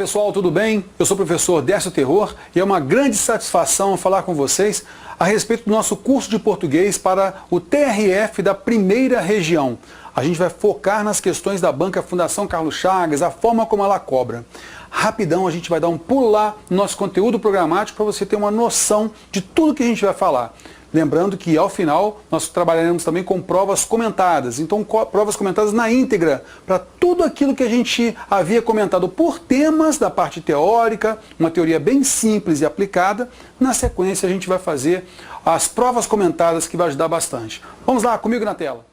pessoal, tudo bem? Eu sou o professor Décio Terror e é uma grande satisfação falar com vocês a respeito do nosso curso de português para o TRF da primeira região. A gente vai focar nas questões da Banca Fundação Carlos Chagas, a forma como ela cobra. Rapidão, a gente vai dar um pulo lá no nosso conteúdo programático para você ter uma noção de tudo que a gente vai falar. Lembrando que, ao final, nós trabalharemos também com provas comentadas. Então, provas comentadas na íntegra, para tudo aquilo que a gente havia comentado por temas da parte teórica, uma teoria bem simples e aplicada. Na sequência, a gente vai fazer as provas comentadas, que vai ajudar bastante. Vamos lá, comigo na tela.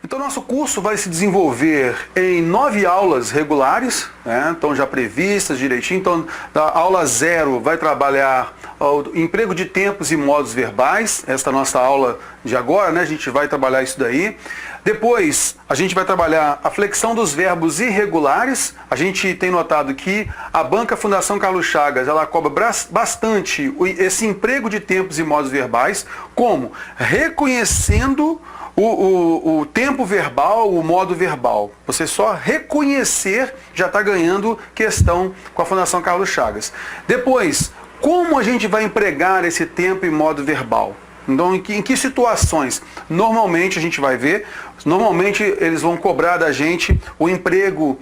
Então, nosso curso vai se desenvolver em 9 aulas regulares, né? Então já previstas direitinho. Então, da aula 0 vai trabalhar o emprego de tempos e modos verbais, esta é a nossa aula de agora, né? A gente vai trabalhar isso daí. Depois, a gente vai trabalhar a flexão dos verbos irregulares. A gente tem notado que a Banca Fundação Carlos Chagas, ela cobra bastante esse emprego de tempos e modos verbais, como reconhecendo o tempo verbal, o modo verbal. Você só reconhecer já está ganhando questão com a Fundação Carlos Chagas. Depois, como a gente vai empregar esse tempo e modo verbal? Então, em que situações? Normalmente a gente vai ver, normalmente eles vão cobrar da gente o emprego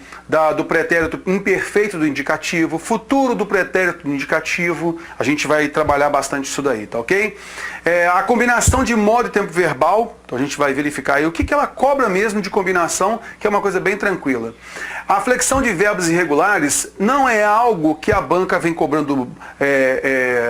do pretérito imperfeito do indicativo, futuro do pretérito do indicativo, a gente vai trabalhar bastante isso daí, tá ok? A combinação de modo e tempo verbal, então a gente vai verificar aí o que ela cobra mesmo de combinação, que é uma coisa bem tranquila. A flexão de verbos irregulares não é algo que a banca vem cobrando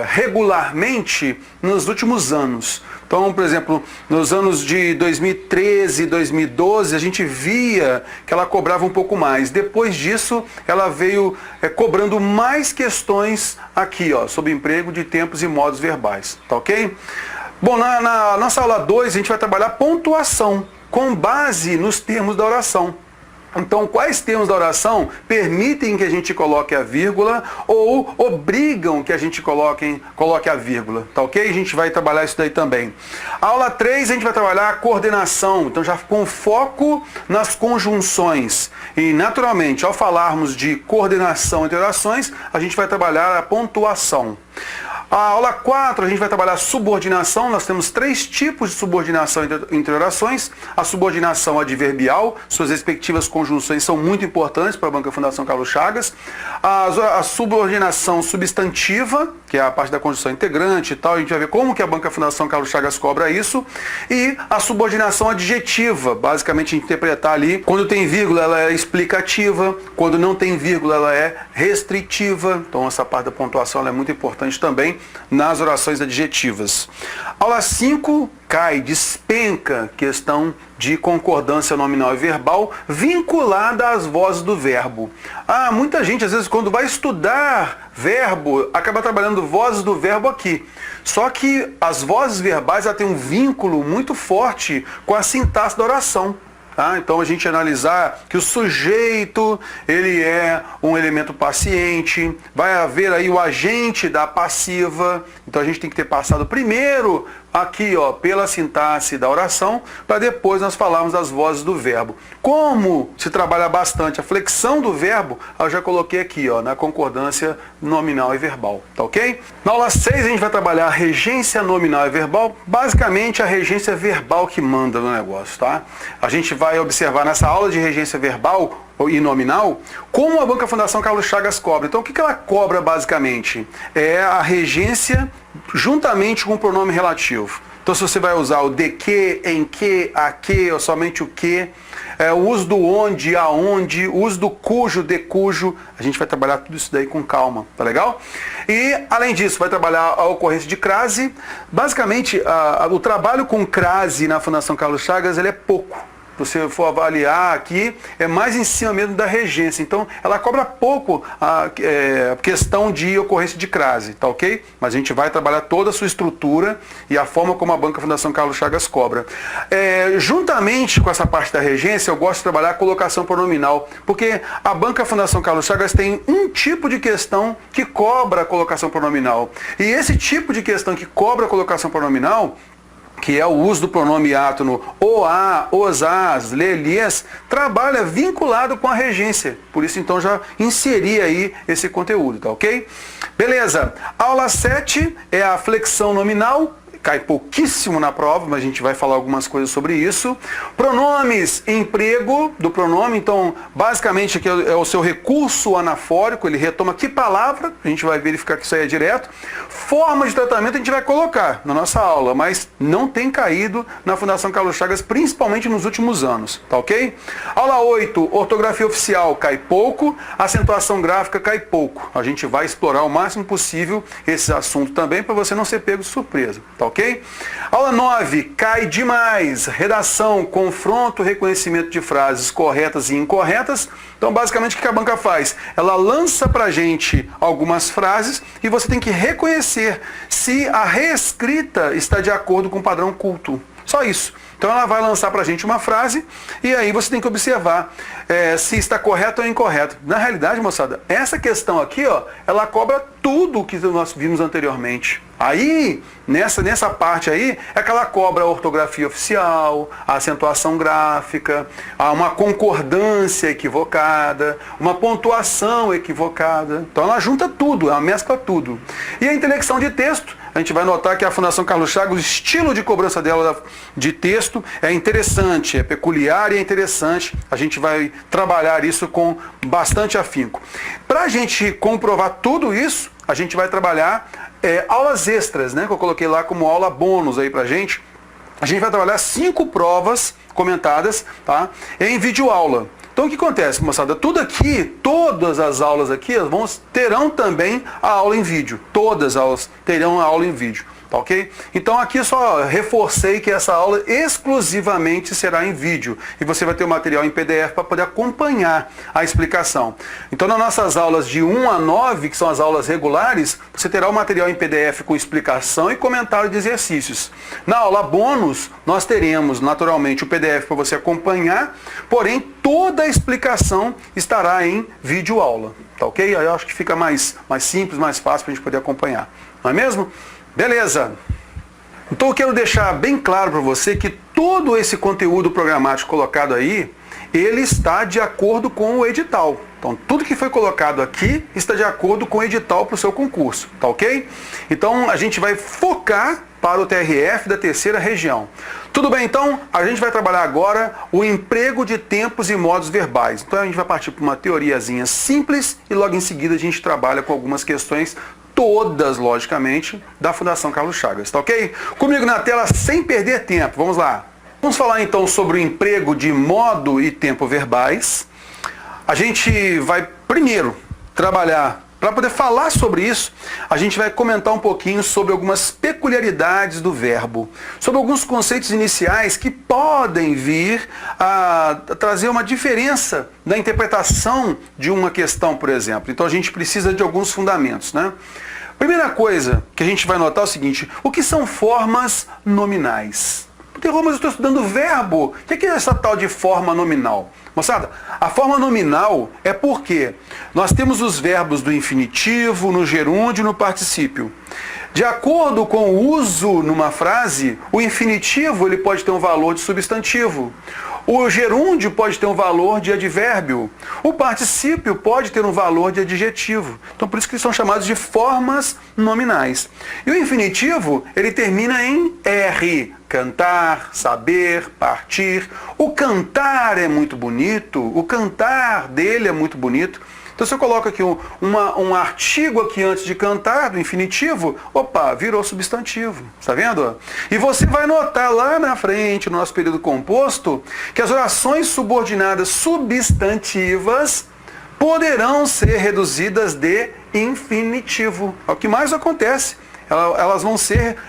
regularmente nos últimos anos. Então, por exemplo, nos anos de 2013, 2012, a gente via que ela cobrava um pouco mais. Depois disso, ela veio cobrando mais questões aqui, ó, sobre emprego de tempos e modos verbais. Tá ok? Bom, na nossa aula 2, a gente vai trabalhar pontuação, com base nos termos da oração. Então, quais termos da oração permitem que a gente coloque a vírgula ou obrigam que a gente coloque a vírgula, tá ok? A gente vai trabalhar isso daí também. A aula 3, a gente vai trabalhar a coordenação, então já com foco nas conjunções. E, naturalmente, ao falarmos de coordenação entre orações, a gente vai trabalhar a pontuação. A aula 4, a gente vai trabalhar subordinação. Nós temos 3 tipos de subordinação entre orações. A subordinação adverbial, suas respectivas conjunções são muito importantes para a Banca Fundação Carlos Chagas. A subordinação substantiva, que é a parte da conjunção integrante e tal, a gente vai ver como que a Banca Fundação Carlos Chagas cobra isso. E a subordinação adjetiva, basicamente interpretar ali, quando tem vírgula ela é explicativa, quando não tem vírgula ela é restritiva. Então essa parte da pontuação ela é muito importante também nas orações adjetivas. Aula 5 despenca questão de concordância nominal e verbal vinculada às vozes do verbo. Muita gente, às vezes, quando vai estudar verbo, acaba trabalhando vozes do verbo aqui. Só que as vozes verbais têm um vínculo muito forte com a sintaxe da oração. Então a gente analisar que o sujeito ele é um elemento paciente, vai haver aí o agente da passiva, então a gente tem que ter passado primeiro aqui pela sintaxe da oração, para depois nós falarmos das vozes do verbo. Como se trabalha bastante a flexão do verbo, eu já coloquei aqui na concordância nominal e verbal, tá ok? Na aula 6 a gente vai trabalhar a regência nominal e verbal, basicamente a regência verbal que manda no negócio, tá? A gente vai observar nessa aula de regência verbal e nominal, como a Banca Fundação Carlos Chagas cobra. Então, o que ela cobra basicamente? É a regência juntamente com o pronome relativo. Então, se você vai usar o de que, em que, a que, ou somente o que, o uso do onde, aonde, o uso do cujo, de cujo, a gente vai trabalhar tudo isso daí com calma, tá legal? E, além disso, vai trabalhar a ocorrência de crase. Basicamente, o trabalho com crase na Fundação Carlos Chagas, ele é pouco. Se você for avaliar aqui, é mais em cima mesmo da regência. Então, ela cobra pouco a questão de ocorrência de crase, tá ok? Mas a gente vai trabalhar toda a sua estrutura e a forma como a Banca Fundação Carlos Chagas cobra. Juntamente com essa parte da regência, eu gosto de trabalhar a colocação pronominal, porque a Banca Fundação Carlos Chagas tem um tipo de questão que cobra a colocação pronominal. E esse tipo de questão que cobra a colocação pronominal, que é o uso do pronome átono o, a, os, as, lhe, lhes, trabalha vinculado com a regência. Por isso, então, já inseri aí esse conteúdo, tá ok? Beleza. Aula 7 é a flexão nominal. Cai pouquíssimo na prova, mas a gente vai falar algumas coisas sobre isso. Pronomes, emprego do pronome. Então, basicamente, aqui é o seu recurso anafórico. Ele retoma que palavra. A gente vai verificar que isso aí é direto. Forma de tratamento a gente vai colocar na nossa aula, mas não tem caído na Fundação Carlos Chagas, principalmente nos últimos anos. Tá ok? Aula 8, ortografia oficial, cai pouco. Acentuação gráfica, cai pouco. A gente vai explorar o máximo possível esse assunto também, para você não ser pego de surpresa. Tá ok? Aula 9, cai demais. Redação, confronto, reconhecimento de frases corretas e incorretas. Então, basicamente, o que a banca faz? Ela lança pra gente algumas frases e você tem que reconhecer se a reescrita está de acordo com o padrão culto. Só isso. Então ela vai lançar pra gente uma frase e aí você tem que observar se está correto ou incorreto. Na realidade, moçada, essa questão aqui, ó, ela cobra tudo o que nós vimos anteriormente. Aí, nessa parte aí, é que ela cobra a ortografia oficial, a acentuação gráfica, uma concordância equivocada, uma pontuação equivocada. Então ela junta tudo, ela mescla tudo. E a intelecção de texto, a gente vai notar que a Fundação Carlos Chagas, o estilo de cobrança dela de texto é interessante, é peculiar e é interessante. A gente vai trabalhar isso com bastante afinco. Para a gente comprovar tudo isso, a gente vai trabalhar aulas extras, né, que eu coloquei lá como aula bônus aí pra gente. A gente vai trabalhar 5 provas comentadas, tá, em videoaula. Então o que acontece, moçada? Tudo aqui, todas as aulas aqui terão também a aula em vídeo. Todas as aulas terão a aula em vídeo. Tá ok? Então aqui eu só reforcei que essa aula exclusivamente será em vídeo. E você vai ter o material em PDF para poder acompanhar a explicação. Então nas nossas aulas de 1 a 9, que são as aulas regulares, você terá o material em PDF com explicação e comentário de exercícios. Na aula bônus, nós teremos naturalmente o PDF para você acompanhar, porém toda a explicação estará em vídeo aula. Tá ok? Aí eu acho que fica mais simples, mais fácil para a gente poder acompanhar. Não é mesmo? Beleza. Então eu quero deixar bem claro para você que todo esse conteúdo programático colocado aí, ele está de acordo com o edital. Então tudo que foi colocado aqui está de acordo com o edital para o seu concurso, tá ok? Então a gente vai focar para o TRF da 3ª região. Tudo bem, então? A gente vai trabalhar agora o emprego de tempos e modos verbais. Então a gente vai partir para uma teoriazinha simples e logo em seguida a gente trabalha com algumas questões todas, logicamente, da Fundação Carlos Chagas, tá ok? Comigo na tela, sem perder tempo, vamos lá. Vamos falar então sobre o emprego de modo e tempo verbais. A gente vai primeiro trabalhar, para poder falar sobre isso, a gente vai comentar um pouquinho sobre algumas peculiaridades do verbo, sobre alguns conceitos iniciais que podem vir a trazer uma diferença na interpretação de uma questão, por exemplo. Então a gente precisa de alguns fundamentos, né? Primeira coisa que a gente vai notar é o seguinte: o que são formas nominais? Porque, mas eu estou estudando verbo. O que é essa tal de forma nominal? Moçada, a forma nominal é porque nós temos os verbos do infinitivo, no gerúndio e no particípio. De acordo com o uso numa frase, o infinitivo ele pode ter um valor de substantivo. O gerúndio pode ter um valor de advérbio. O particípio pode ter um valor de adjetivo. Então, por isso que eles são chamados de formas nominais. E o infinitivo, ele termina em R. Cantar, saber, partir. O cantar é muito bonito. O cantar dele é muito bonito. Então, se eu coloco aqui um artigo aqui antes de cantar, do infinitivo, opa, virou substantivo. Está vendo? E você vai notar lá na frente, no nosso período composto, que as orações subordinadas substantivas poderão ser reduzidas de infinitivo. É o que mais acontece.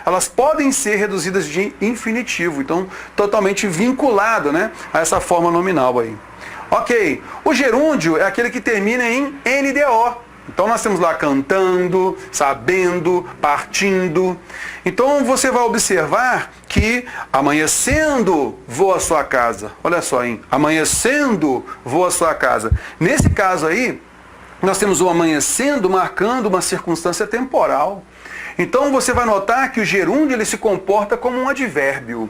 Elas podem ser reduzidas de infinitivo. Então, totalmente vinculado, né, a essa forma nominal aí. Ok, o gerúndio é aquele que termina em NDO. Então nós temos lá cantando, sabendo, partindo. Então você vai observar que amanhecendo vou à sua casa. Olha só, hein? Amanhecendo vou à sua casa. Nesse caso aí, nós temos o amanhecendo marcando uma circunstância temporal. Então você vai notar que o gerúndio ele se comporta como um advérbio.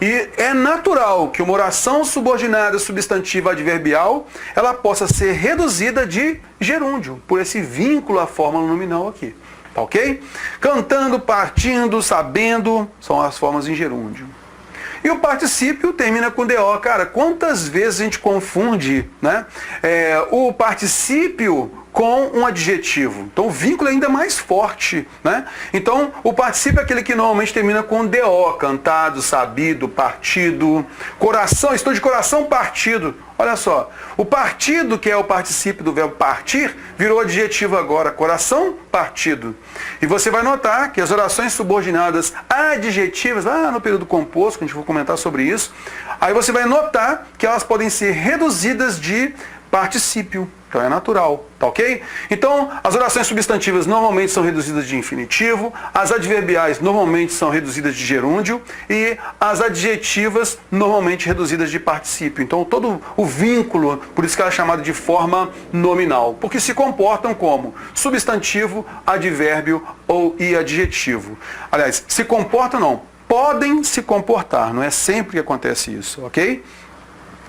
E é natural que uma oração subordinada substantiva adverbial ela possa ser reduzida de gerúndio, por esse vínculo à fórmula nominal aqui. Tá ok? Cantando, partindo, sabendo, são as formas em gerúndio. E o particípio termina com DO. Cara, quantas vezes a gente confunde, né, o particípio com um adjetivo? Então o vínculo é ainda mais forte, né? Então o particípio é aquele que normalmente termina com DO, cantado, sabido, partido, coração, estou de coração partido. Olha só, o partido, que é o particípio do verbo partir, virou adjetivo agora, coração partido. E você vai notar que as orações subordinadas adjetivas, lá no período composto, que a gente vai comentar sobre isso, aí você vai notar que elas podem ser reduzidas de particípio. Então é natural, tá ok? Então, as orações substantivas normalmente são reduzidas de infinitivo, as adverbiais normalmente são reduzidas de gerúndio e as adjetivas normalmente reduzidas de particípio. Então, todo o vínculo, por isso que ela é chamada de forma nominal, porque se comportam como substantivo, advérbio e adjetivo. Aliás, se comportam não, podem se comportar, não é sempre que acontece isso, ok?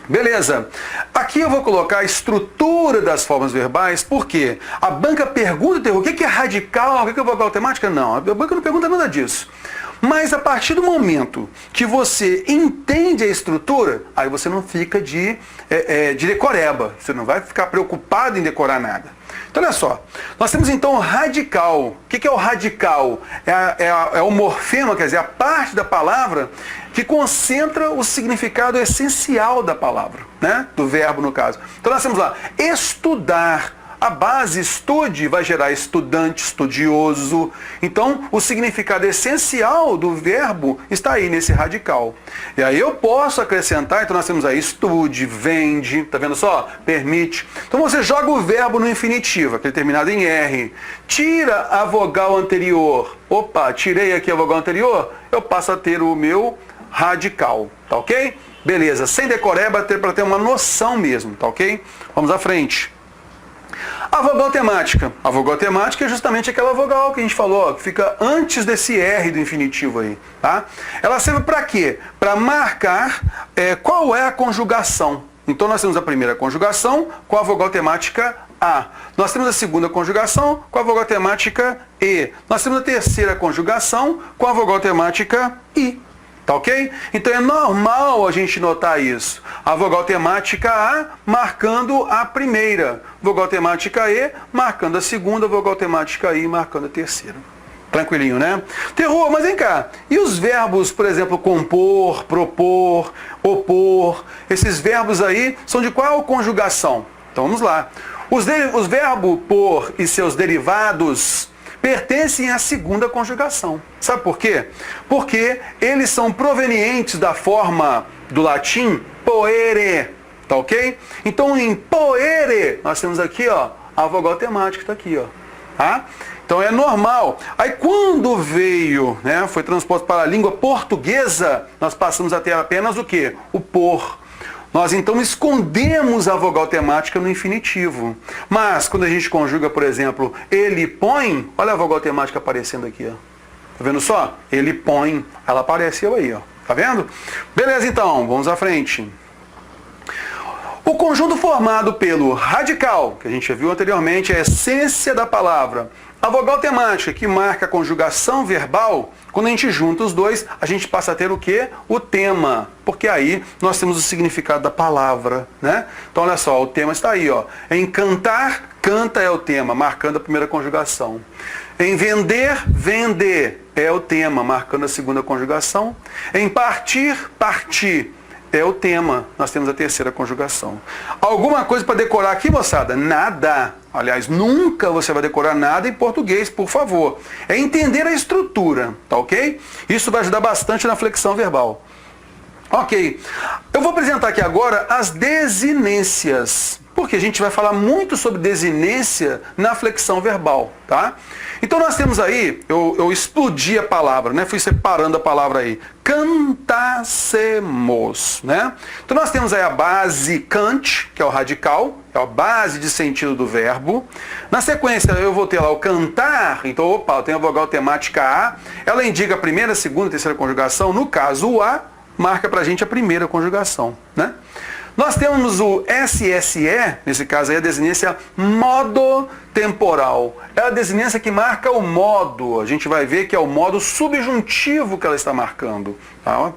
Beleza. Aqui eu vou colocar a estrutura das formas verbais, porque a banca pergunta, o que é radical, o que é vogal temática? Não, a banca não pergunta nada disso. Mas a partir do momento que você entende a estrutura, aí você não fica de decoreba, você não vai ficar preocupado em decorar nada. Então olha só, nós temos então o radical. O que é o radical? É o morfema, quer dizer, a parte da palavra que concentra o significado essencial da palavra, né? Do verbo no caso. Então nós temos lá, estudar. A base estude vai gerar estudante, estudioso. Então, o significado essencial do verbo está aí nesse radical. E aí eu posso acrescentar, então nós temos aí estude, vende, tá vendo só? Permite. Então você joga o verbo no infinitivo, aquele terminado em R. Tira a vogal anterior. Opa, tirei aqui a vogal anterior, eu passo a ter o meu radical, tá ok? Beleza, sem decoreba para ter uma noção mesmo, tá ok? Vamos à frente. A vogal temática. A vogal temática é justamente aquela vogal que a gente falou, ó, que fica antes desse R do infinitivo aí. Tá? Ela serve para quê? Para marcar qual é a conjugação. Então nós temos a primeira conjugação com a vogal temática A. Nós temos a segunda conjugação com a vogal temática E. Nós temos a terceira conjugação com a vogal temática I. Tá ok? Então é normal a gente notar isso. A vogal temática A marcando a primeira, vogal temática E marcando a segunda, vogal temática I marcando a terceira. Tranquilinho, né? Terror, mas vem cá. E os verbos, por exemplo, compor, propor, opor, esses verbos aí são de qual conjugação? Então vamos lá. Os verbos por e seus derivados pertencem à segunda conjugação. Sabe por quê? Porque eles são provenientes da forma do latim poere, tá ok? Então em poere, nós temos aqui, ó, a vogal temática está aqui, ó. Tá? Então é normal. Aí quando veio, né, foi transposto para a língua portuguesa, nós passamos a ter apenas o quê? O por. Nós então escondemos a vogal temática no infinitivo. Mas quando a gente conjuga, por exemplo, ele põe, olha a vogal temática aparecendo aqui, ó. Tá vendo só? Ele põe, ela apareceu aí, ó. Tá vendo? Beleza então, vamos à frente. O conjunto formado pelo radical, que a gente já viu anteriormente, é a essência da palavra. A vogal temática, que marca a conjugação verbal, quando a gente junta os dois, a gente passa a ter o quê? O tema. Porque aí nós temos o significado da palavra, né? Então olha só, o tema está aí, ó. Em cantar, canta é o tema, marcando a primeira conjugação. Em vender, vender é o tema, marcando a segunda conjugação. Em partir, partir é o tema. Nós temos a terceira conjugação. Alguma coisa para decorar aqui, moçada? Nada. Aliás, nunca você vai decorar nada em português, por favor. É entender a estrutura, tá ok? Isso vai ajudar bastante na flexão verbal. Ok. Eu vou apresentar aqui agora as desinências. Porque a gente vai falar muito sobre desinência na flexão verbal, tá? Então nós temos aí, eu explodi a palavra, né? Fui separando a palavra aí. Cantássemos, né? Então nós temos aí a base cante, que é o radical, é a base de sentido do verbo. Na sequência eu vou ter lá o cantar, então opa, eu tenho a vogal temática A, ela indica a primeira, segunda, terceira conjugação, no caso o A marca pra gente a primeira conjugação, né? Nós temos o SSE, nesse caso aí a desinência modo temporal. É a desinência que marca o modo. A gente vai ver que é o modo subjuntivo que ela está marcando. Tá?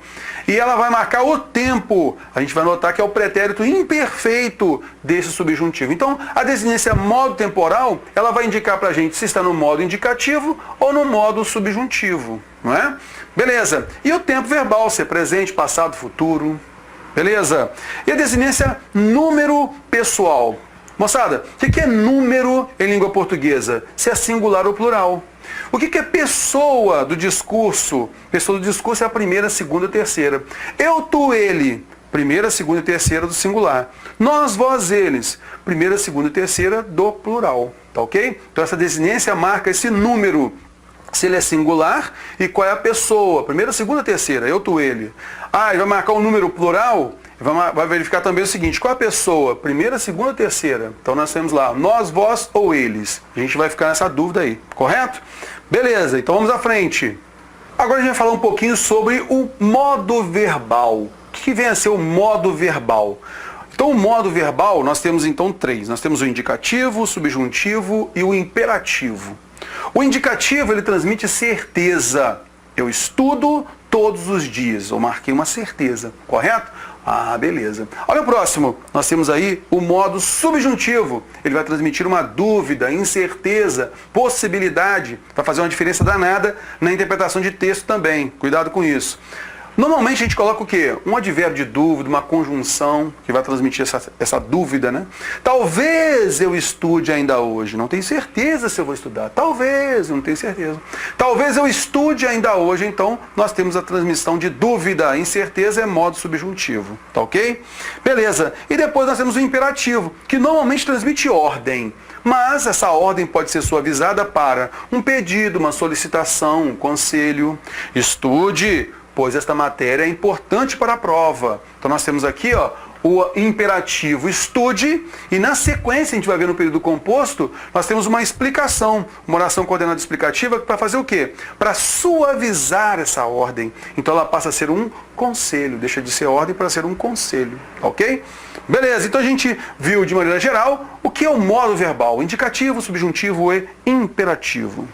E ela vai marcar o tempo. A gente vai notar que é o pretérito imperfeito desse subjuntivo. Então, a desinência modo temporal, ela vai indicar para a gente se está no modo indicativo ou no modo subjuntivo. Não é? Beleza. E o tempo verbal, se é presente, passado, futuro. Beleza? E a desinência número pessoal. Moçada, o que é número em língua portuguesa? Se é singular ou plural. O que é pessoa do discurso? Pessoa do discurso é a primeira, segunda, terceira. Eu, tu, ele. Primeira, segunda e terceira do singular. Nós, vós, eles. Primeira, segunda e terceira do plural. Tá ok? Então essa desinência marca esse número. Se ele é singular e qual é a pessoa. Primeira, segunda, terceira. Eu, tu, ele. Ah, ele vai marcar um número plural, vai verificar também o seguinte, qual é a pessoa? Primeira, segunda, terceira. Então nós temos lá, nós, vós ou eles. A gente vai ficar nessa dúvida aí, correto? Beleza, então vamos à frente. Agora a gente vai falar um pouquinho sobre o modo verbal. O que vem a ser o modo verbal? Então o modo verbal, nós temos então três. Nós temos o indicativo, o subjuntivo e o imperativo. O indicativo, ele transmite certeza. Eu estudo todos os dias. Eu marquei uma certeza, correto? Ah, beleza. Olha o próximo. Nós temos aí o modo subjuntivo. Ele vai transmitir uma dúvida, incerteza, possibilidade. Vai fazer uma diferença danada na interpretação de texto também. Cuidado com isso. Normalmente a gente coloca o quê? Um advérbio de dúvida, uma conjunção, que vai transmitir essa dúvida, né? Talvez eu estude ainda hoje. Não tenho certeza se eu vou estudar. Talvez, não tenho certeza. Talvez eu estude ainda hoje. Então, nós temos a transmissão de dúvida. Incerteza é modo subjuntivo. Tá ok? Beleza. E depois nós temos o imperativo, que normalmente transmite ordem. Mas essa ordem pode ser suavizada para um pedido, uma solicitação, um conselho. Estude, pois esta matéria é importante para a prova. Então nós temos aqui o imperativo estude, e na sequência, a gente vai ver no período composto, nós temos uma explicação, uma oração coordenada explicativa para fazer o quê? Para suavizar essa ordem. Então ela passa a ser um conselho, deixa de ser ordem para ser um conselho, ok? Beleza, então a gente viu de maneira geral o que é o modo verbal, indicativo, subjuntivo e imperativo.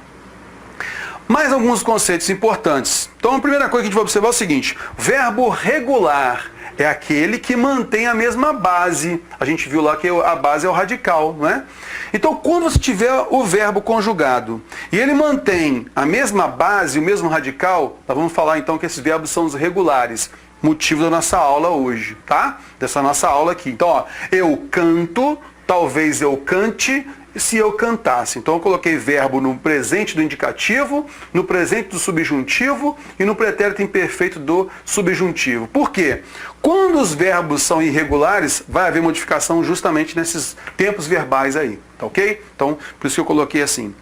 Mais alguns conceitos importantes. Então a primeira coisa que a gente vai observar é o seguinte, verbo regular é aquele que mantém a mesma base. A gente viu lá que a base é o radical, não é? Então quando você tiver o verbo conjugado e ele mantém a mesma base, o mesmo radical, nós vamos falar então que esses verbos são os regulares. Motivo da nossa aula hoje, tá? Dessa nossa aula aqui. Então, ó, eu canto, talvez eu cante, se eu cantasse. Então eu coloquei verbo no presente do indicativo, no presente do subjuntivo e no pretérito imperfeito do subjuntivo. Por quê? Quando os verbos são irregulares, vai haver modificação justamente nesses tempos verbais aí, tá ok? Então, por isso que eu coloquei assim.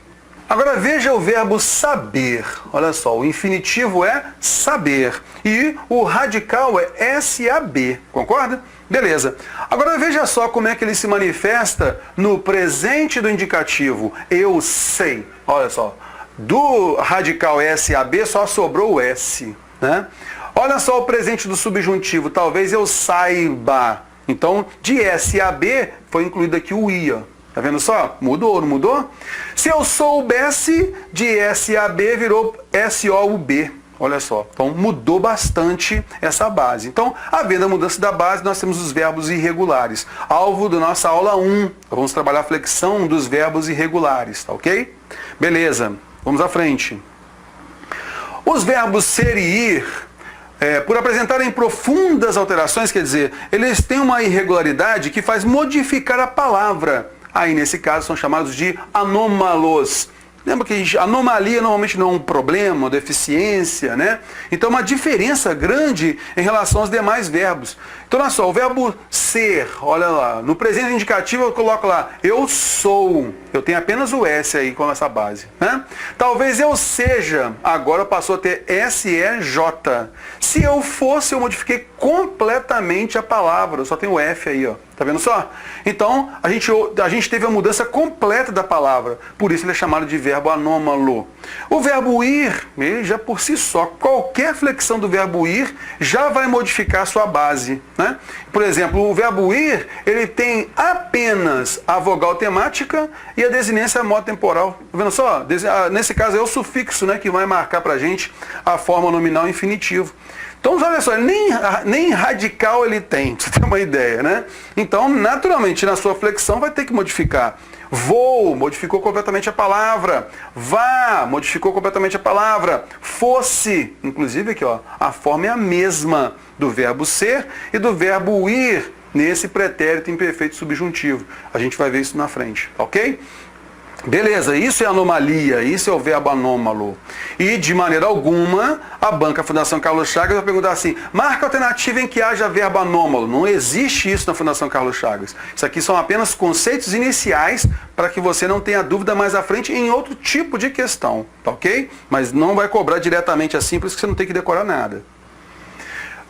Agora veja o verbo saber. Olha só, o infinitivo é saber e o radical é SAB, concorda? Beleza. Agora veja só como é que ele se manifesta no presente do indicativo. Eu sei. Olha só, do radical SAB só sobrou o S, né? Olha só o presente do subjuntivo. Talvez eu saiba. Então, de SAB foi incluído aqui o IA. Tá vendo só? Mudou ou não mudou? Se eu soubesse, de SAB virou SOUB. Olha só. Então mudou bastante essa base. Então, havendo a mudança da base, nós temos os verbos irregulares. Alvo da nossa aula 1. Vamos trabalhar a flexão dos verbos irregulares, tá ok? Beleza. Vamos à frente. Os verbos ser e ir, por apresentarem profundas alterações, quer dizer, eles têm uma irregularidade que faz modificar a palavra. Aí, nesse caso, são chamados de anômalos. Lembra que anomalia normalmente não é um problema, uma deficiência, né? Então uma diferença grande em relação aos demais verbos. Então olha só, o verbo ser, olha lá, no presente indicativo eu coloco lá, eu sou. Eu tenho apenas o S aí com essa base, né? Talvez eu seja, agora passou a ter S-E-J. Se eu fosse, eu modifiquei completamente a palavra, eu só tenho o F aí, ó. Tá vendo só? Então, a gente teve a mudança completa da palavra. Por isso ele é chamado de verbo anômalo. O verbo ir, ele já por si só, qualquer flexão do verbo ir já vai modificar a sua base, né? Por exemplo, o verbo ir, ele tem apenas a vogal temática e a desinência motemporal. Tá vendo só? Nesse caso é o sufixo, né, que vai marcar pra gente a forma nominal infinitivo. Então, olha só, nem radical ele tem, pra você ter uma ideia, né? Então, naturalmente, na sua flexão vai ter que modificar. Vou, modificou completamente a palavra. Vá, modificou completamente a palavra. Fosse, inclusive aqui, ó, a forma é a mesma do verbo ser e do verbo ir nesse pretérito imperfeito subjuntivo. A gente vai ver isso na frente, ok? Beleza, isso é anomalia, isso é o verbo anômalo. E, de maneira alguma, a Banca Fundação Carlos Chagas vai perguntar assim, marca alternativa em que haja verbo anômalo. Não existe isso na Fundação Carlos Chagas. Isso aqui são apenas conceitos iniciais para que você não tenha dúvida mais à frente em outro tipo de questão, tá ok? Mas não vai cobrar diretamente assim, por isso que você não tem que decorar nada.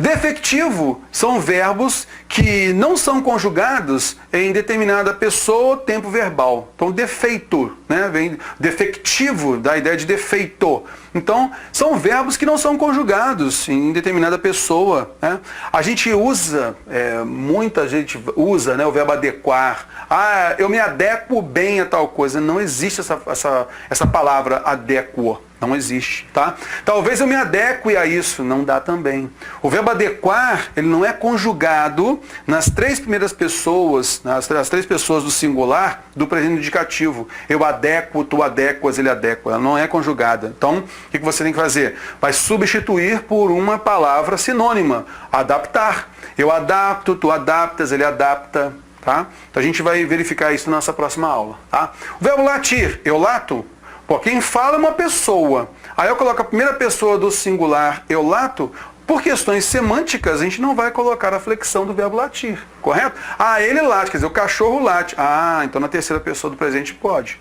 Defectivo são verbos que não são conjugados em determinada pessoa ou tempo verbal. Então, defeito, né? Vem defectivo, da ideia de defeito. Então, são verbos que não são conjugados em determinada pessoa, né? A gente usa, muita gente usa, né, o verbo adequar. Ah, eu me adequo bem a tal coisa. Não existe essa palavra adequo. Não existe, tá? Talvez eu me adeque a isso, não dá também. O verbo adequar, ele não é conjugado nas três primeiras pessoas, nas três pessoas do singular do presente indicativo. Eu adequo, tu adequas, ele adequa. Ela não é conjugada. Então, o que você tem que fazer? Vai substituir por uma palavra sinônima. Adaptar. Eu adapto, tu adaptas, ele adapta. Tá? Então a gente vai verificar isso na nossa próxima aula. Tá? O verbo latir, eu lato. Pô, quem fala é uma pessoa. Aí eu coloco a primeira pessoa do singular, eu lato. Por questões semânticas, a gente não vai colocar a flexão do verbo latir, correto? Ah, ele late, quer dizer, o cachorro late. Ah, então na terceira pessoa do presente pode.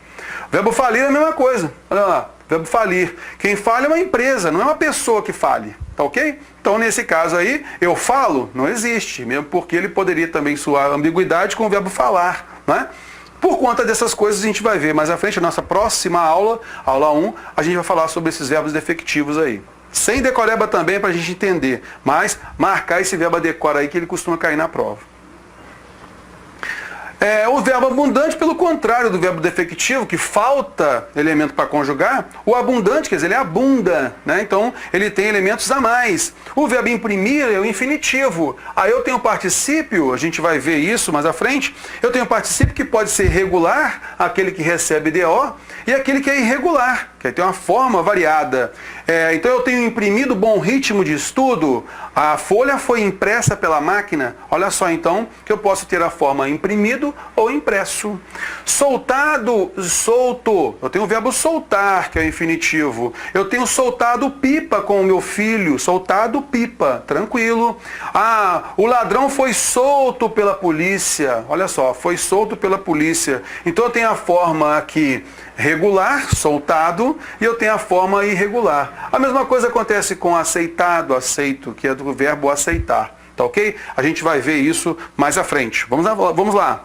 O verbo falir é a mesma coisa. Olha lá, verbo falir. Quem fala é uma empresa, não é uma pessoa que fale. Tá ok? Então, nesse caso aí, eu falo, não existe. Mesmo porque ele poderia também soar ambiguidade com o verbo falar, né? Por conta dessas coisas a gente vai ver mais à frente, a nossa próxima aula, aula 1, a gente vai falar sobre esses verbos defectivos aí. Sem decoreba também para a gente entender, mas marcar esse verbo adecora aí que ele costuma cair na prova. O verbo abundante, pelo contrário do verbo defectivo, que falta elemento para conjugar, o abundante, quer dizer, ele abunda, né? Então ele tem elementos a mais. O verbo imprimir é o infinitivo. Aí eu tenho o particípio, a gente vai ver isso mais à frente, eu tenho o particípio que pode ser regular, aquele que recebe DO, e aquele que é irregular, que tem uma forma variada. Então eu tenho imprimido bom ritmo de estudo, a folha foi impressa pela máquina, olha só então que eu posso ter a forma imprimido ou impresso. Soltado, solto, eu tenho o verbo soltar, que é o infinitivo. Eu tenho soltado pipa com o meu filho, soltado pipa, tranquilo. Ah, o ladrão foi solto pela polícia, olha só, foi solto pela polícia. Então eu tenho a forma aqui regular, soltado, e eu tenho a forma irregular. A mesma coisa acontece com aceitado, aceito, que é do verbo aceitar. Tá ok? A gente vai ver isso mais à frente. Vamos lá.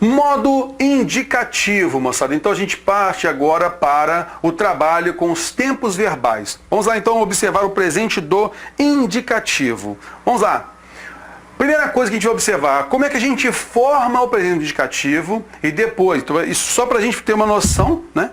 Modo indicativo, moçada. Então a gente parte agora para o trabalho com os tempos verbais. Vamos lá então observar o presente do indicativo. Vamos lá. Primeira coisa que a gente vai observar, como é que a gente forma o presente indicativo e depois, então, isso só para a gente ter uma noção, né?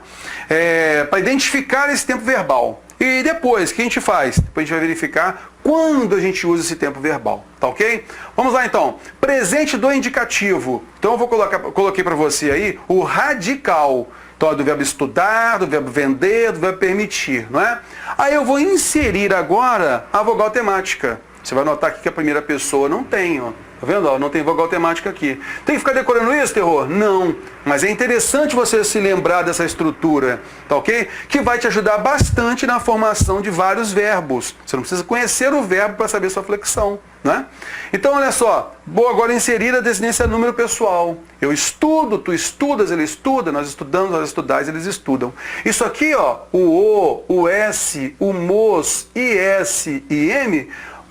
Para identificar esse tempo verbal. E depois, o que a gente faz? Depois a gente vai verificar quando a gente usa esse tempo verbal, tá ok? Vamos lá então, presente do indicativo. Então eu coloquei para você aí o radical. Então, do verbo estudar, do verbo vender, do verbo permitir, não é? Aí eu vou inserir agora a vogal temática. Você vai notar aqui que a primeira pessoa não tem, ó. Tá vendo? Ó, não tem vogal temática aqui. Tem que ficar decorando isso, terror? Não. Mas é interessante você se lembrar dessa estrutura, tá ok? Que vai te ajudar bastante na formação de vários verbos. Você não precisa conhecer o verbo para saber sua flexão, né? Então, olha só. Vou agora inserir a desinência número pessoal. Eu estudo, tu estudas, ele estuda, nós estudamos, nós estudais, eles estudam. Isso aqui, ó, o S, o MOS, IS e M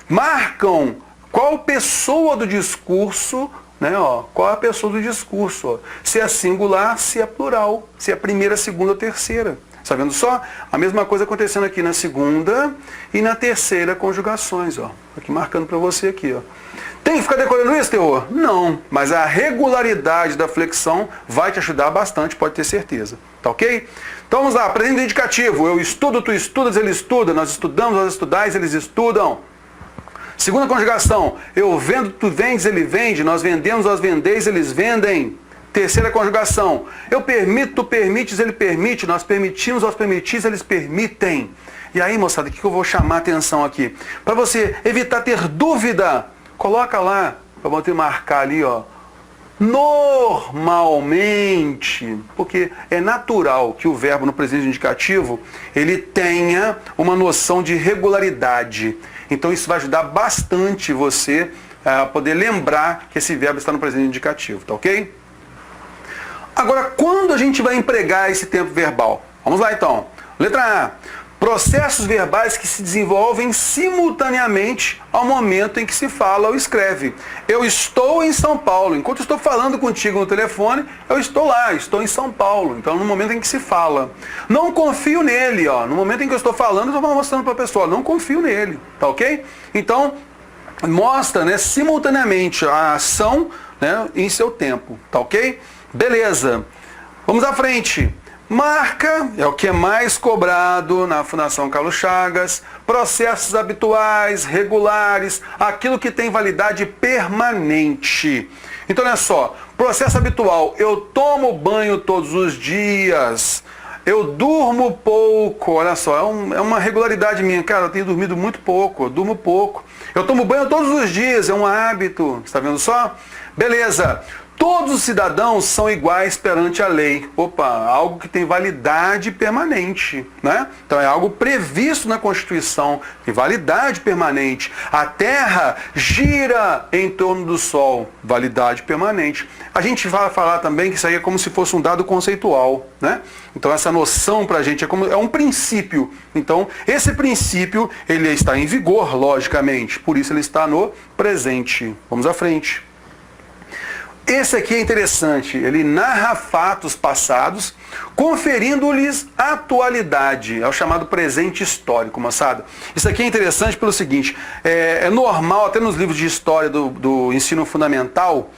marcam qual pessoa do discurso, né, ó, qual é a pessoa do discurso, ó, se é singular, se é plural, se é primeira, segunda ou terceira. Está vendo só? A mesma coisa acontecendo aqui na segunda e na terceira conjugações, ó. Aqui marcando para você aqui, ó. Tem que ficar decorando isso, terror? Não, mas a regularidade da flexão vai te ajudar bastante, pode ter certeza. Tá ok? Então vamos lá, presente indicativo. Eu estudo, tu estudas, ele estuda, nós estudamos, nós estudais, eles estudam. Segunda conjugação, eu vendo, tu vendes, ele vende, nós vendemos, nós vendeis, eles vendem. Terceira conjugação, eu permito, tu permites, ele permite, nós permitimos, nós permitis, eles permitem. E aí, moçada, o que eu vou chamar a atenção aqui? Para você evitar ter dúvida, coloca lá, para você marcar ali, ó. Normalmente, porque é natural que o verbo no presente indicativo, ele tenha uma noção de regularidade. Então isso vai ajudar bastante você a poder lembrar que esse verbo está no presente indicativo, tá ok? Agora, quando a gente vai empregar esse tempo verbal? Vamos lá então. Letra A. Processos verbais que se desenvolvem simultaneamente ao momento em que se fala ou escreve. Eu estou em São Paulo. Enquanto eu estou falando contigo no telefone, eu estou lá, estou em São Paulo. Então, no momento em que se fala. Não confio nele, ó. No momento em que eu estou falando, eu estou mostrando para a pessoa, não confio nele, tá ok? Então, mostra, né, simultaneamente a ação, né, em seu tempo, tá ok? Beleza. Vamos à frente. Marca é o que é mais cobrado na Fundação Carlos Chagas, processos habituais, regulares, aquilo que tem validade permanente. Então, olha só, processo habitual, eu tomo banho todos os dias, eu durmo pouco, olha só, é uma regularidade minha, cara, eu tenho dormido muito pouco, eu durmo pouco. Eu tomo banho todos os dias, é um hábito, está vendo só? Beleza. Todos os cidadãos são iguais perante a lei. Opa, algo que tem validade permanente, né? Então é algo previsto na Constituição, tem validade permanente. A Terra gira em torno do Sol, validade permanente. A gente vai falar também que isso aí é como se fosse um dado conceitual, né? Então essa noção para a gente é um princípio. Então esse princípio ele está em vigor, logicamente, por isso ele está no presente. Vamos à frente. Esse aqui é interessante, ele narra fatos passados, conferindo-lhes atualidade, é o chamado presente histórico, moçada. Isso aqui é interessante pelo seguinte, é normal, até nos livros de história do ensino fundamental,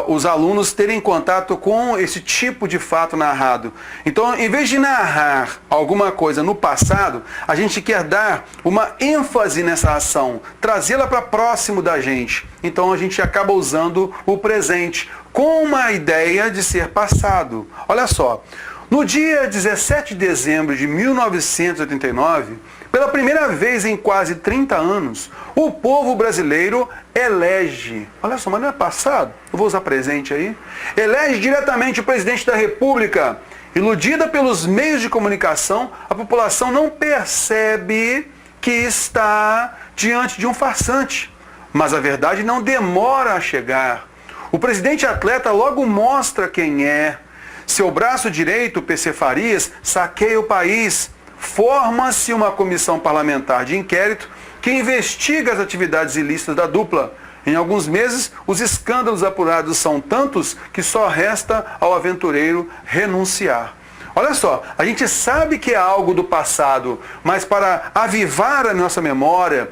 os alunos terem contato com esse tipo de fato narrado. Então, em vez de narrar alguma coisa no passado, a gente quer dar uma ênfase nessa ação, trazê-la para próximo da gente. Então, a gente acaba usando o presente com uma ideia de ser passado. Olha só, no dia 17 de dezembro de 1989, pela primeira vez em quase 30 anos, o povo brasileiro elege, olha só, mas não é passado, eu vou usar presente aí, elege diretamente o presidente da República. Iludida pelos meios de comunicação, a população não percebe que está diante de um farsante. Mas a verdade não demora a chegar. O presidente atleta logo mostra quem é. Seu braço direito, PC Farias, saqueia o país. Forma-se uma comissão parlamentar de inquérito que investiga as atividades ilícitas da dupla. Em alguns meses, os escândalos apurados são tantos que só resta ao aventureiro renunciar. Olha só, a gente sabe que é algo do passado, mas para avivar a nossa memória,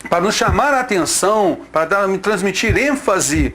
para nos chamar a atenção, para transmitir ênfase,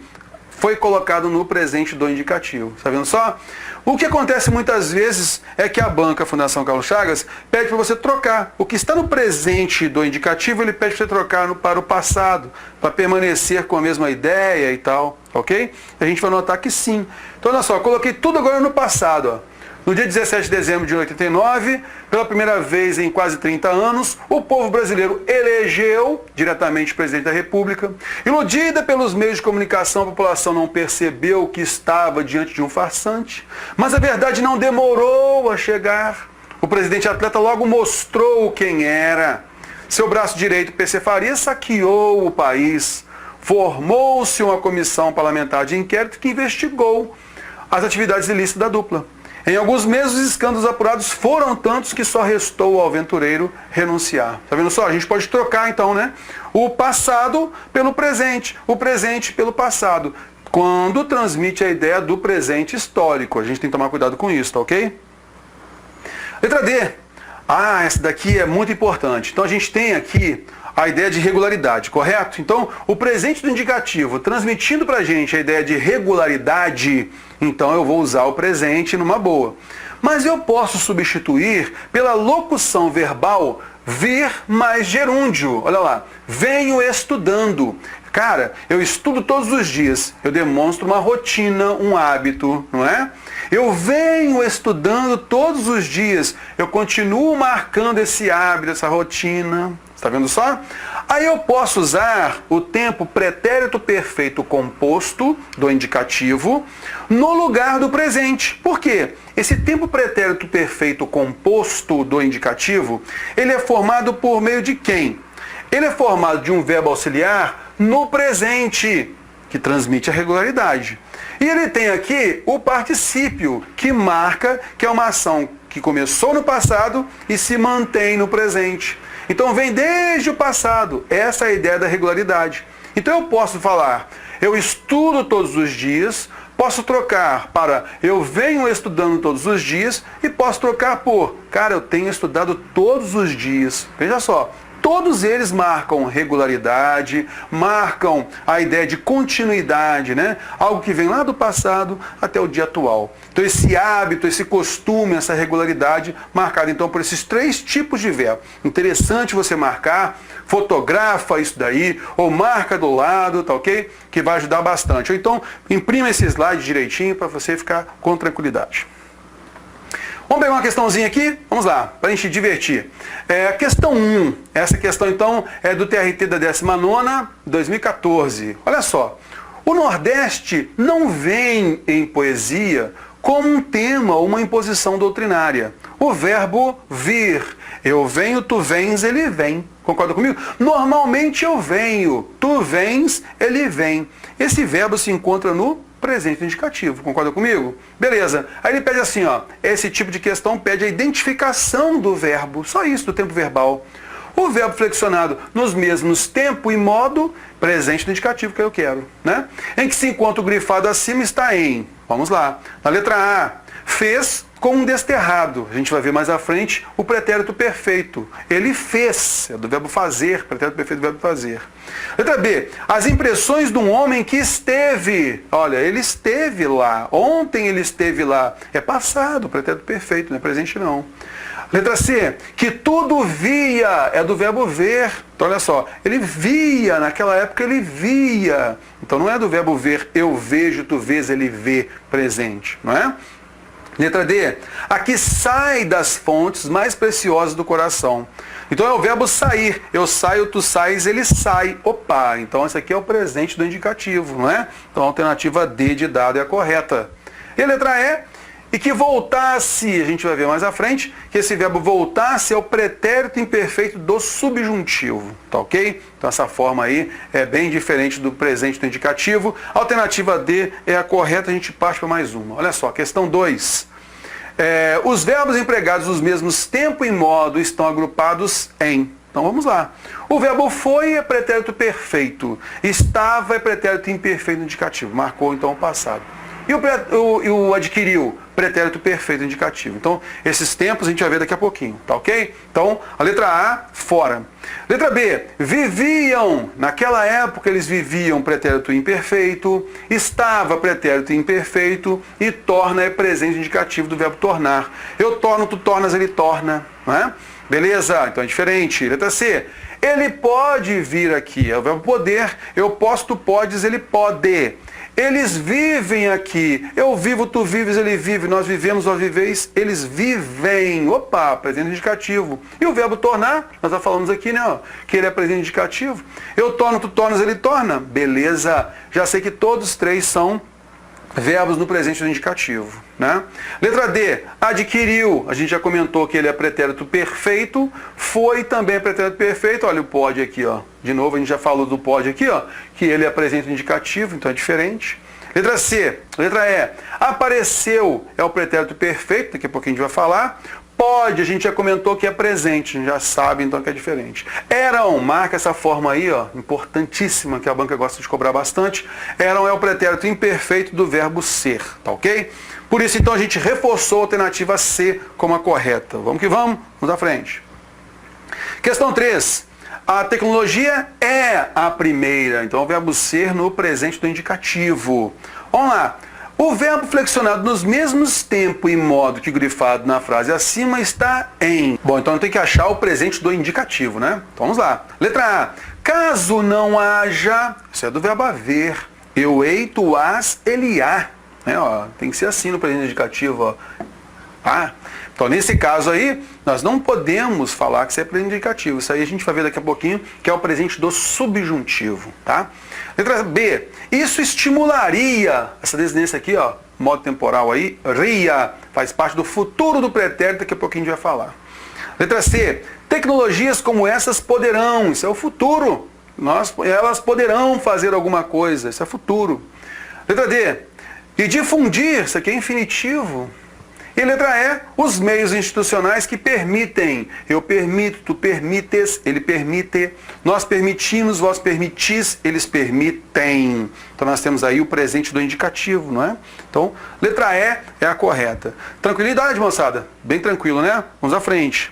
foi colocado no presente do indicativo. Está vendo só? O que acontece muitas vezes é que a banca, a Fundação Carlos Chagas, pede para você trocar. O que está no presente do indicativo, ele pede para você trocar para o passado, para permanecer com a mesma ideia e tal, ok? A gente vai notar que sim. Então, olha só, coloquei tudo agora no passado. Ó. No dia 17 de dezembro de 89, pela primeira vez em quase 30 anos, o povo brasileiro elegeu diretamente o presidente da República. Iludida pelos meios de comunicação, a população não percebeu que estava diante de um farsante, mas a verdade não demorou a chegar. O presidente atleta logo mostrou quem era. Seu braço direito, PC Farias, saqueou o país. Formou-se uma comissão parlamentar de inquérito que investigou as atividades ilícitas da dupla. Em alguns meses, os escândalos apurados foram tantos que só restou ao aventureiro renunciar. Tá vendo só? A gente pode trocar então, né? O passado pelo presente, o presente pelo passado. Quando transmite a ideia do presente histórico. A gente tem que tomar cuidado com isso, tá ok? Letra D. Essa daqui é muito importante. Então a gente tem aqui a ideia de regularidade, correto? Então, o presente do indicativo transmitindo para a gente a ideia de regularidade, então eu vou usar o presente numa boa. Mas eu posso substituir pela locução verbal vir mais gerúndio. Olha lá, venho estudando. Cara, eu estudo todos os dias, eu demonstro uma rotina, um hábito, não é? Eu venho estudando todos os dias, eu continuo marcando esse hábito, essa rotina. Está vendo só? Aí eu posso usar o tempo pretérito perfeito composto do indicativo no lugar do presente. Por quê? Esse tempo pretérito perfeito composto do indicativo, ele é formado por meio de quem? Ele é formado de um verbo auxiliar no presente, que transmite a regularidade. E ele tem aqui o particípio, que marca que é uma ação que começou no passado e se mantém no presente. Então vem desde o passado, essa é a ideia da regularidade. Então eu posso falar, eu estudo todos os dias, posso trocar para eu venho estudando todos os dias e posso trocar por, cara, eu tenho estudado todos os dias. Veja só, todos eles marcam regularidade, marcam a ideia de continuidade, né? Algo que vem lá do passado até o dia atual. Então esse hábito, esse costume, essa regularidade, marcado então por esses três tipos de verbo. Interessante você marcar, fotografa isso daí, ou marca do lado, tá ok? Que vai ajudar bastante. Ou então imprima esse slide direitinho para você ficar com tranquilidade. Vamos pegar uma questãozinha aqui? Vamos lá, para a gente divertir. Questão 1. Essa questão, então, é do TRT da 19ª, 2014. Olha só. O Nordeste não vem em poesia como um tema ou uma imposição doutrinária. O verbo vir. Eu venho, tu vens, ele vem. Concorda comigo? Normalmente eu venho, tu vens, ele vem. Esse verbo se encontra no presente indicativo, concorda comigo? Beleza. Aí ele pede assim, ó, esse tipo de questão pede a identificação do verbo, só isso, do tempo verbal. O verbo flexionado nos mesmos tempo e modo, presente do indicativo que eu quero, né? Em que se encontra o grifado acima está em, vamos lá, na letra A, fez com um desterrado. A gente vai ver mais à frente o pretérito perfeito. Ele fez, é do verbo fazer, pretérito perfeito do verbo fazer. Letra B, as impressões de um homem que esteve. Olha, ele esteve lá. Ontem ele esteve lá. É passado, pretérito perfeito, não é presente não. Letra C, que tudo via, é do verbo ver. Então olha só, ele via, naquela época ele via. Então não é do verbo ver, eu vejo, tu vês, ele vê, presente, não é? Letra D, aqui sai das fontes mais preciosas do coração. Então é o verbo sair. Eu saio, tu sais, ele sai. Opa, então esse aqui é o presente do indicativo, não é? Então a alternativa D de dado é a correta. E a letra E, e que voltasse, a gente vai ver mais à frente, que esse verbo voltasse é o pretérito imperfeito do subjuntivo, tá ok? Então essa forma aí é bem diferente do presente do indicativo. A alternativa D é a correta, a gente parte para mais uma. Olha só, questão 2. Os verbos empregados nos mesmos tempo e modo estão agrupados em. Então vamos lá. O verbo foi é pretérito perfeito. Estava é pretérito imperfeito indicativo. Marcou então o passado. E o adquiriu, pretérito perfeito indicativo. Então, esses tempos a gente vai ver daqui a pouquinho, tá ok? Então, a letra A, fora. Letra B, viviam. Naquela época eles viviam pretérito imperfeito, estava pretérito imperfeito e torna é presente indicativo do verbo tornar. Eu torno, tu tornas, ele torna. Não é? Beleza? Então é diferente. Letra C. Ele pode vir aqui. É o verbo poder. Eu posso, tu podes, ele pode. Eles vivem aqui. Eu vivo, tu vives, ele vive. Nós vivemos, vós viveis. Eles vivem. Opa, presente indicativo. E o verbo tornar, nós já falamos aqui, né? Ó, que ele é presente indicativo. Eu torno, tu tornas, ele torna. Beleza. Já sei que todos três são verbos no presente do indicativo, né? Letra D, adquiriu. A gente já comentou que ele é pretérito perfeito. Foi também pretérito perfeito. Olha o pode aqui, ó. De novo, a gente já falou do pode aqui, ó, que ele é presente do indicativo, então é diferente. Letra C, letra E, apareceu é o pretérito perfeito, daqui a pouquinho a gente vai falar. Pode, a gente já comentou que é presente, a gente já sabe então que é diferente. Eram, marca essa forma aí, ó, importantíssima, que a banca gosta de cobrar bastante. Eram é o pretérito imperfeito do verbo ser, tá ok? Por isso então a gente reforçou a alternativa C como a correta. Vamos que vamos à frente. Questão 3. A tecnologia é a primeira, então o verbo ser no presente do indicativo. Vamos lá. O verbo flexionado nos mesmos tempo e modo que grifado na frase acima está em. Bom, então tem que achar o presente do indicativo, né? Então vamos lá. Letra A. Caso não haja, isso é do verbo haver. Eu, ei, tu, has, ele, há. Né, ó, tem que ser assim no presente indicativo, ó. Ah. Então, nesse caso aí, nós não podemos falar que isso é presente indicativo. Isso aí a gente vai ver daqui a pouquinho, que é o presente do subjuntivo, tá? Letra B. Isso estimularia, essa desinência aqui, ó, modo temporal aí, ria, faz parte do futuro do pretérito, daqui a pouquinho a gente vai falar. Letra C. Tecnologias como essas poderão, isso é o futuro. Elas poderão fazer alguma coisa, isso é futuro. Letra D. E difundir, isso aqui é infinitivo. E letra E, os meios institucionais que permitem. Eu permito, tu permites, ele permite. Nós permitimos, vós permitis, eles permitem. Então nós temos aí o presente do indicativo, não é? Então, letra E é a correta. Tranquilidade, moçada? Bem tranquilo, né? Vamos à frente.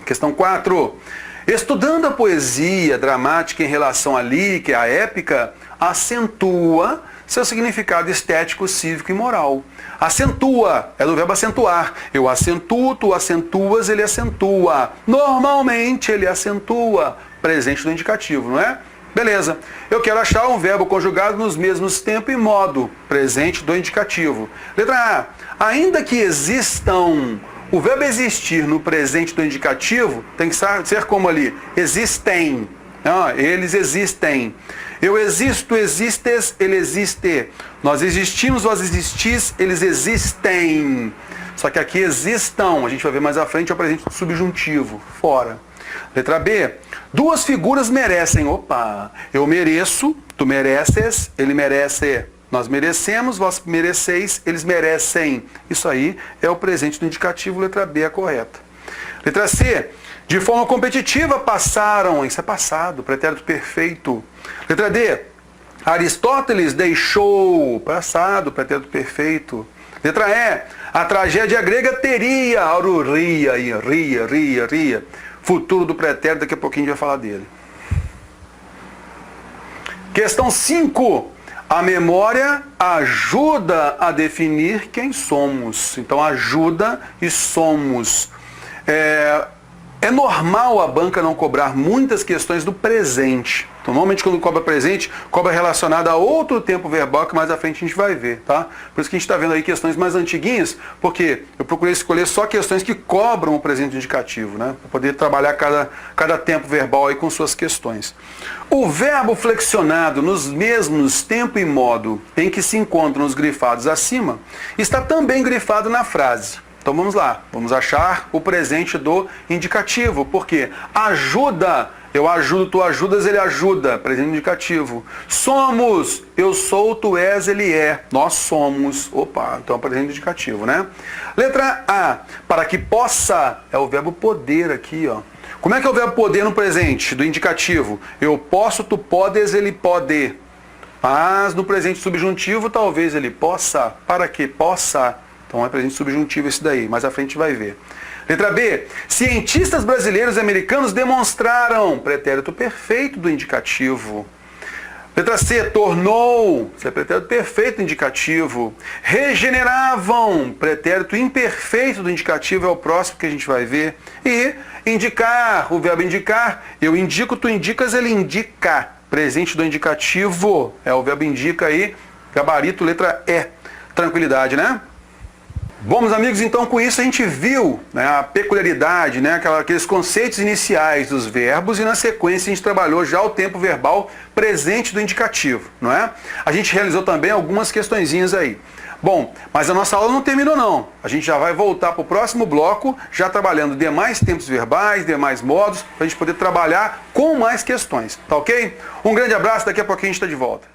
Questão 4. Estudando a poesia dramática em relação à lírica, à épica, acentua seu significado estético, cívico e moral. Acentua, é do verbo acentuar. Eu acentuo, tu acentuas, ele acentua. Normalmente ele acentua. Presente do indicativo, não é? Beleza. Eu quero achar um verbo conjugado nos mesmos tempo e modo. Presente do indicativo. Letra A. Ainda que existam. O verbo existir no presente do indicativo tem que ser como ali. Existem. Eles existem. Eu existo, existes, ele existe. Nós existimos, vós existis, eles existem. Só que aqui existam, a gente vai ver mais à frente, é o presente subjuntivo. Fora. Letra B. Duas figuras merecem. Opa! Eu mereço, tu mereces, ele merece. Nós merecemos, vós mereceis, eles merecem. Isso aí é o presente do indicativo, letra B é a correta. Letra C. De forma competitiva passaram, isso é passado, pretérito perfeito. Letra D. Aristóteles deixou, passado, pretérito perfeito. Letra E. A tragédia grega teria, aururia, ria. Futuro do pretérito, daqui a pouquinho a gente vai falar dele. Questão 5. A memória ajuda a definir quem somos. Então, ajuda e somos. É normal a banca não cobrar muitas questões do presente. Então, normalmente quando cobra presente, cobra relacionada a outro tempo verbal que mais à frente a gente vai ver, tá? Por isso que a gente está vendo aí questões mais antiguinhas, porque eu procurei escolher só questões que cobram o presente indicativo, né? Para poder trabalhar cada tempo verbal aí com suas questões. O verbo flexionado nos mesmos tempo e modo em que se encontram os grifados acima, está também grifado na frase. Então vamos lá, vamos achar o presente do indicativo, porque ajuda, eu ajudo, tu ajudas, ele ajuda, presente indicativo. Somos, eu sou, tu és, ele é, nós somos. Opa, então é presente indicativo, né? Letra A, para que possa, é o verbo poder aqui, ó. Como é que é o verbo poder no presente do indicativo? Eu posso, tu podes, ele pode. Mas no presente subjuntivo, talvez ele possa, para que possa. Então é presente subjuntivo esse daí, mais à frente vai ver. Letra B. Cientistas brasileiros e americanos demonstraram pretérito perfeito do indicativo. Letra C, tornou, isso é pretérito perfeito do indicativo. Regeneravam, pretérito imperfeito do indicativo, é o próximo que a gente vai ver. E indicar, o verbo indicar, eu indico, tu indicas, ele indica. Presente do indicativo, é o verbo indica aí, gabarito, letra E. Tranquilidade, né? Bom, meus amigos, então com isso a gente viu, né, a peculiaridade, né, aqueles conceitos iniciais dos verbos, e na sequência a gente trabalhou já o tempo verbal presente do indicativo, não é? A gente realizou também algumas questõezinhas aí. Bom, mas a nossa aula não terminou não. A gente já vai voltar para o próximo bloco, já trabalhando demais tempos verbais, demais modos, para a gente poder trabalhar com mais questões, tá ok? Um grande abraço, daqui a pouquinho a gente está de volta.